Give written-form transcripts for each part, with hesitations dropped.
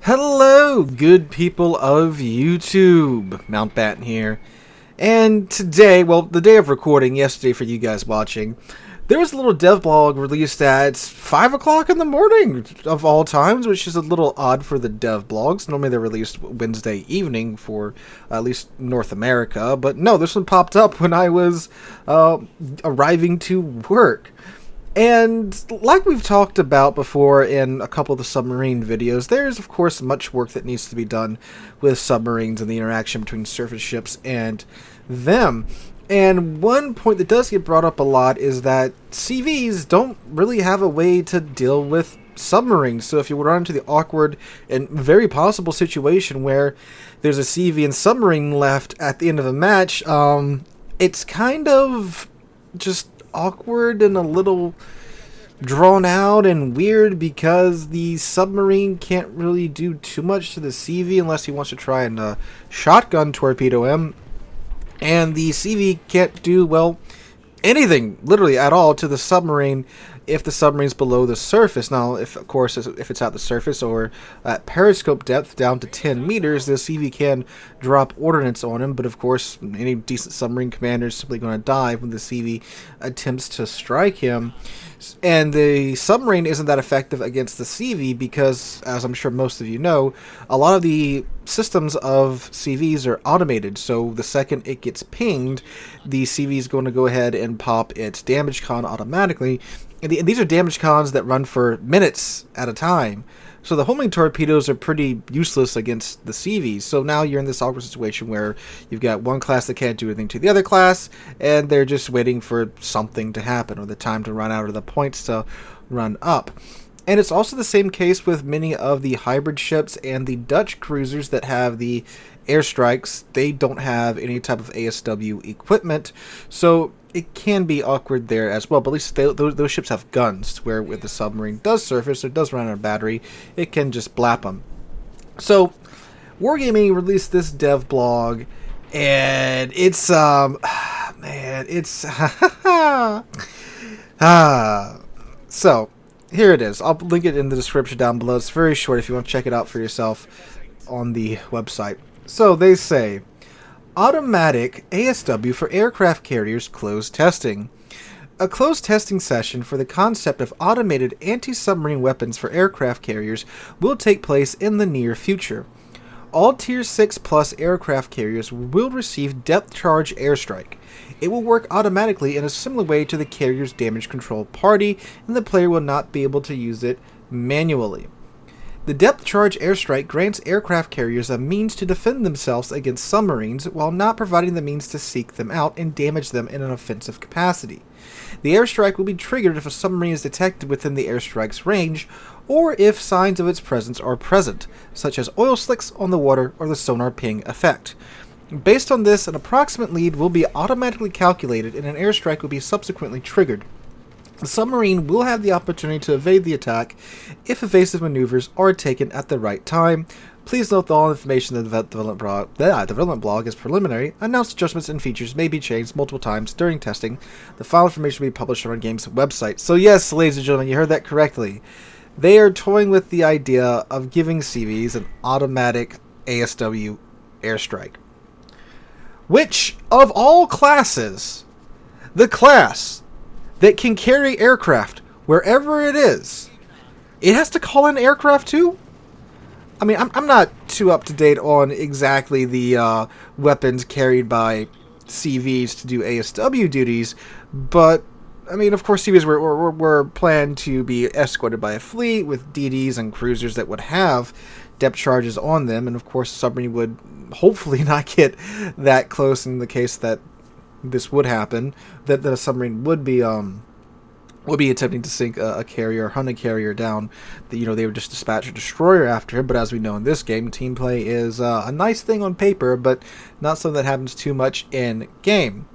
Hello, good people of YouTube. Mountbatten here. And today, well, the day of recording, yesterday for you guys watching, there was a little dev blog released at 5 o'clock in the morning of all times, which is a little odd for the dev blogs. Normally they're released Wednesday evening for at least North America. But no, this one popped up when I was arriving to work. And like we've talked about before in a couple of the submarine videos, there's of course much work that needs to be done with submarines and the interaction between surface ships and them. And one point that does get brought up a lot is that CVs don't really have a way to deal with submarines. So if you run into the awkward and very possible situation where there's a CV and submarine left at the end of a match, it's kind of just awkward and a little drawn out and weird because the submarine can't really do too much to the CV unless he wants to try and shotgun torpedo him, and the CV can't do, well, anything literally at all to the submarine if the submarine's below the surface. Now, if it's at the surface or at periscope depth down to 10 meters, the CV can drop ordnance on him, but of course any decent submarine commander is simply going to die when the CV attempts to strike him. And the submarine isn't that effective against the CV because, as I'm sure most of you know, a lot of the systems of CVs are automated, so the second it gets pinged, the CV is going to go ahead and pop its damage con automatically. And these are damage cons that run for minutes at a time. So the homing torpedoes are pretty useless against the CVs. So now you're in this awkward situation where you've got one class that can't do anything to the other class, and they're just waiting for something to happen, or the time to run out, or the points to run up. And it's also the same case with many of the hybrid ships and the Dutch cruisers that have the airstrikes. They don't have any type of ASW equipment, so it can be awkward there as well. But at least those ships have guns, where with the submarine does surface or does run out of battery, it can just blap them. So Wargaming released this dev blog, and it's man, it's so here it is. I'll link it in the description down below. It's very short if you want to check it out for yourself on the website. So they say, automatic ASW for aircraft carriers closed testing. A closed testing session for the concept of automated anti-submarine weapons for aircraft carriers will take place in the near future. All Tier 6 plus aircraft carriers will receive depth charge airstrike. It will work automatically in a similar way to the carrier's damage control party, and the player will not be able to use it manually. The depth charge airstrike grants aircraft carriers a means to defend themselves against submarines while not providing the means to seek them out and damage them in an offensive capacity. The airstrike will be triggered if a submarine is detected within the airstrike's range, or if signs of its presence are present, such as oil slicks on the water or the sonar ping effect. Based on this, an approximate lead will be automatically calculated and an airstrike will be subsequently triggered. The submarine will have the opportunity to evade the attack if evasive maneuvers are taken at the right time. Please note that all information in the development blog is preliminary. Announced adjustments and features may be changed multiple times during testing. The final information will be published on our game's website. So yes, ladies and gentlemen, you heard that correctly. They are toying with the idea of giving CVs an automatic ASW airstrike. Which, of all classes, the class that can carry aircraft wherever it is, it has to call in aircraft too? I mean, I'm not too up to date on exactly the weapons carried by CVs to do ASW duties, but I mean, of course, CVs were planned to be escorted by a fleet with DDs and cruisers that would have depth charges on them, and of course, the submarine would hopefully not get that close in the case that this would happen, that a submarine would be attempting to sink a carrier, hunt a carrier down. They would just dispatch a destroyer after him. But as we know in this game, team play is a nice thing on paper, but not something that happens too much in game.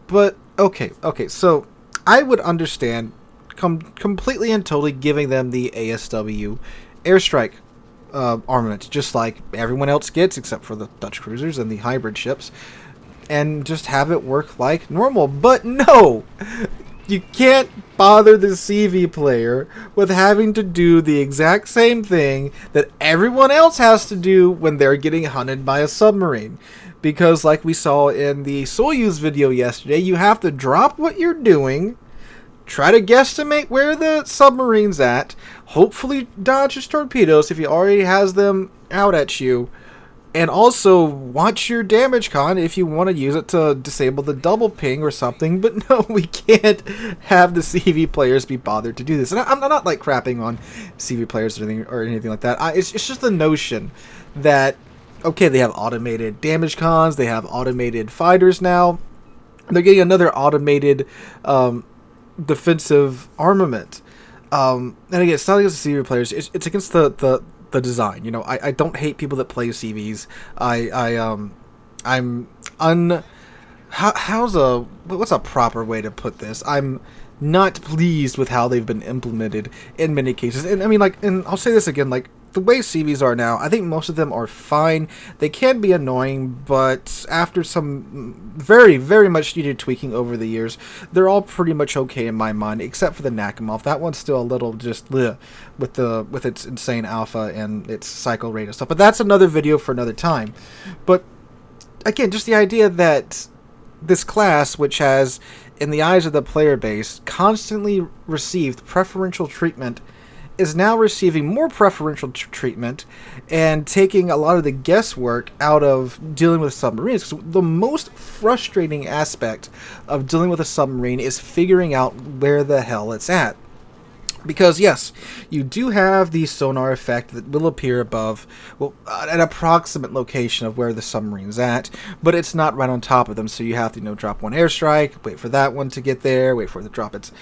But okay, so I would understand completely and totally giving them the ASW airstrike armament, just like everyone else gets, except for the Dutch cruisers and the hybrid ships, and just have it work like normal. But no! You can't bother the CV player with having to do the exact same thing that everyone else has to do when they're getting hunted by a submarine. Because like we saw in the Soyuz video yesterday, you have to drop what you're doing, try to guesstimate where the submarine's at, hopefully dodge his torpedoes if he already has them out at you, and also watch your damage con if you want to use it to disable the double ping or something. But no, we can't have the CV players be bothered to do this. And I'm not like crapping on CV players or anything like that. It's just the notion that, okay, they have automated damage cons, they have automated fighters now, they're getting another automated defensive armament. And again, it's not against the CV players, it's against the design. You know, I don't hate people that play CVs. What's a proper way to put this? I'm not pleased with how they've been implemented in many cases. And I mean, like, and I'll say this again, like, the way CVs are now, I think most of them are fine. They can be annoying, but after some very, very much needed tweaking over the years, they're all pretty much okay in my mind, except for the Nakamov. That one's still a little just bleh, with its insane alpha and its cycle rate and stuff. But that's another video for another time. But again, just the idea that this class, which has, in the eyes of the player base, constantly received preferential treatment, is now receiving more preferential treatment and taking a lot of the guesswork out of dealing with submarines. Because the most frustrating aspect of dealing with a submarine is figuring out where the hell it's at. Because yes, you do have the sonar effect that will appear above, well, an approximate location of where the submarine's at, but it's not right on top of them. So you have to, drop one airstrike, wait for that one to get there, wait for it to drop its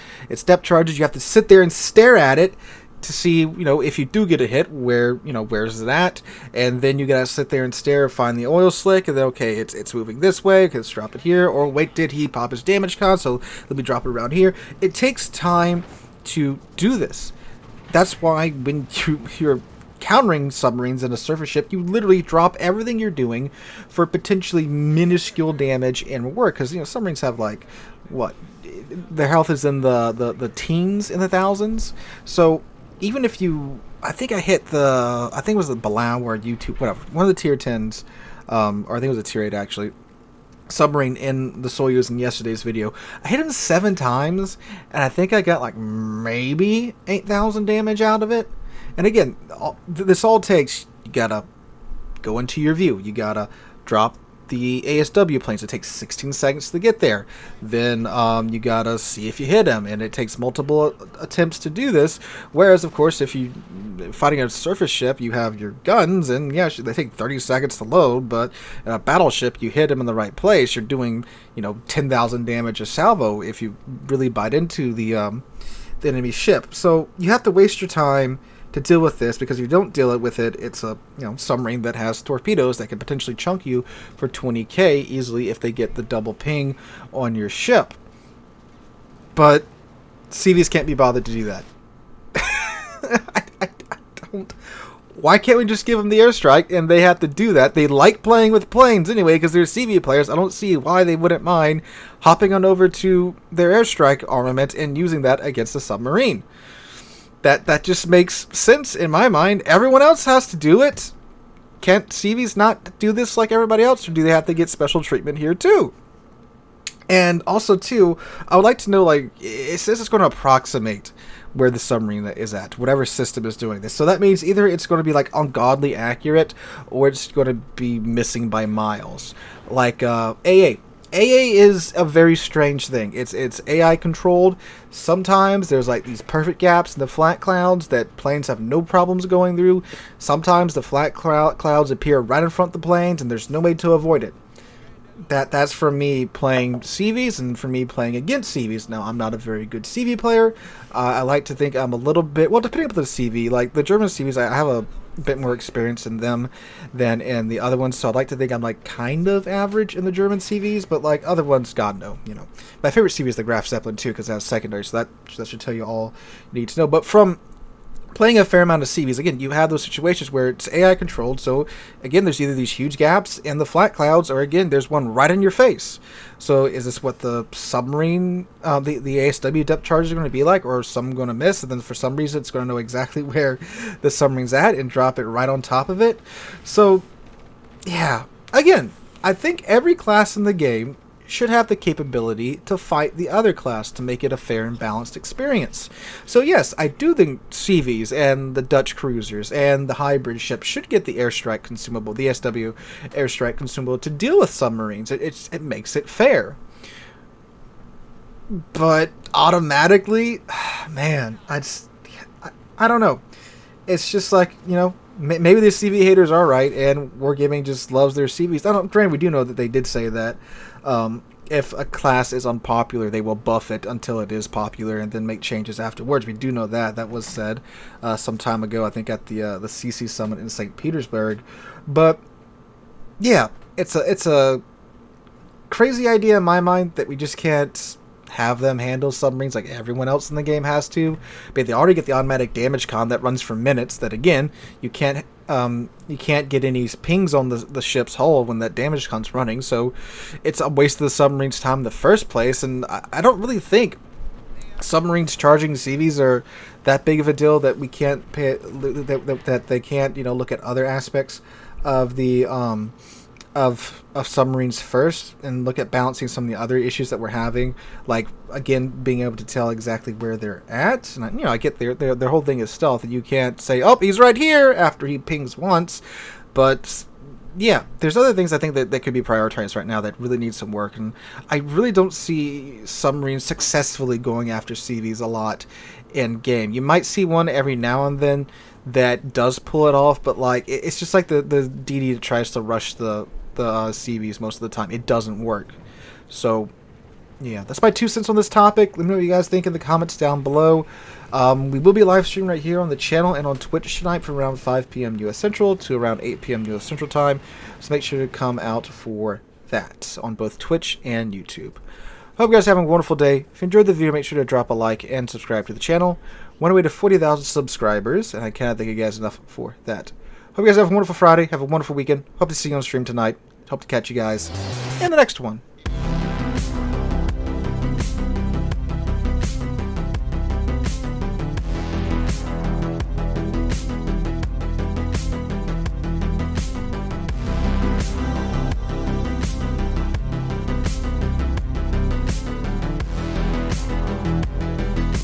depth charges. You have to sit there and stare at it to see, if you do get a hit, where's it at, and then you gotta sit there and stare, find the oil slick, and then okay, it's moving this way, okay, let's drop it here, or wait, did he pop his damage con, so let me drop it around here. It takes time to do this. That's why when you're countering submarines in a surface ship, you literally drop everything you're doing for potentially minuscule damage and work, because submarines have like what, their health is in the teens, in the thousands. So even if I think it was the Balan or YouTube, whatever, one of the tier 10s, or I think it was a tier 8 actually, submarine in the Soyuz in yesterday's video. I hit him 7 times, and I think I got like maybe 8,000 damage out of it. And again, this all takes, you gotta go into your view, you gotta drop the ASW planes. It takes 16 seconds to get there. Then you gotta see if you hit them, and it takes multiple attempts to do this. Whereas, of course, if you fighting a surface ship, you have your guns, and yeah, they take 30 seconds to load. But in a battleship, you hit them in the right place, you're doing 10,000 damage a salvo if you really bite into the enemy ship. So you have to waste your time to deal with this, because if you don't deal with it, it's a submarine that has torpedoes that can potentially chunk you for 20k easily if they get the double ping on your ship. But CVs can't be bothered to do that. I don't. Why can't we just give them the airstrike and they have to do that? They like playing with planes anyway because they're CV players. I don't see why they wouldn't mind hopping on over to their airstrike armament and using that against a submarine. That just makes sense in my mind. Everyone else has to do it. Can't CVs not do this like everybody else, or do they have to get special treatment here too? And also too, I would like to know, like, it says it's going to approximate where the submarine is at, whatever system is doing this. So that means either it's going to be like ungodly accurate, or it's going to be missing by miles. Like AA. AA is a very strange thing. It's AI controlled. Sometimes there's like these perfect gaps in the flat clouds that planes have no problems going through. Sometimes the flat clouds appear right in front of the planes and there's no way to avoid it. That's for me playing CVs and for me playing against CVs. Now, I'm not a very good CV player. I like to think I'm a little bit, well, depending on the CV, like the German CVs, I have a bit more experience in them than in the other ones, so I'd like to think I'm like kind of average in the German CVs, but like other ones, God no, My favorite CV is the Graf Zeppelin too, because that's secondary, so that should tell you all you need to know. But from playing a fair amount of CVs, again, you have those situations where it's AI controlled. So again, there's either these huge gaps in the flat clouds, or again, there's one right in your face. So is this what the submarine, the ASW depth charges are going to be like, or is some going to miss, and then for some reason it's going to know exactly where the submarine's at and drop it right on top of it? So yeah, again, I think every class in the game should have the capability to fight the other class to make it a fair and balanced experience. So yes, I do think CVs and the Dutch cruisers and the hybrid ships should get the airstrike consumable, the SW airstrike consumable, to deal with submarines. It makes it fair. But automatically, man, I don't know. It's just like, you know, maybe the CV haters are right, and Wargaming just loves their CVs. Granted, we do know that they did say that if a class is unpopular, they will buff it until it is popular and then make changes afterwards. We do know that. That was said some time ago, I think, at the CC Summit in St. Petersburg. But yeah, it's a crazy idea in my mind that we just can't have them handle submarines like everyone else in the game has to. But they already get the automatic damage con that runs for minutes. That again, you can't get any pings on the ship's hull when that damage con's running. So it's a waste of the submarine's time in the first place. And I don't really think submarines charging CVs are that big of a deal that we can't pay, that they can't, you know, look at other aspects of the of submarines first and look at balancing some of the other issues that we're having, like again being able to tell exactly where they're at. And you know, I get their whole thing is stealth, and you can't say, oh, he's right here after he pings once. But yeah, there's other things I think that could be prioritized right now that really need some work, and I really don't see submarines successfully going after CVs a lot in game. You might see one every now and then that does pull it off, but like it's just like the DD that tries to rush the CVs most of the time. It doesn't work. So yeah, that's my 2 cents on this topic. Let me know what you guys think in the comments down below. We will be live streaming right here on the channel and on Twitch tonight from around 5 p.m. U.S. Central to around 8 p.m. U.S. Central Time. So make sure to come out for that on both Twitch and YouTube. Hope you guys are having a wonderful day. If you enjoyed the video, make sure to drop a like and subscribe to the channel. We're on our way to 40,000 subscribers, and I cannot thank you guys enough for that. Hope you guys have a wonderful Friday. Have a wonderful weekend. Hope to see you on stream tonight. Hope to catch you guys in the next one.